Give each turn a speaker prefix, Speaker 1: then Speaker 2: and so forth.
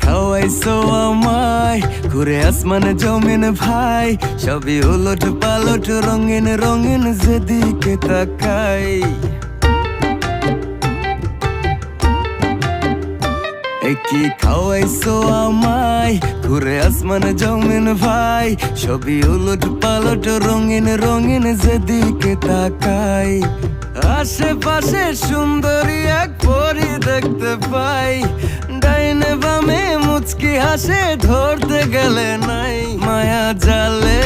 Speaker 1: খাওয়াইছো আমায় ঘুরে আসমানে জমিন ভাই, সবই উলট পালট রঙিন রঙিন যেদিকে তাকাই। কি খাওয়াইছো আমায় ঘুরে আসমানে জমিন ভাই, সবই উলট পালট রঙিন রঙিন যেদিকে তাকাই। আশেপাশে সুন্দরী এক পরি দেখতে পাই, ডাইনে বামে মুচকি হাসে ধরতে গেলে নাই। মায়া জালে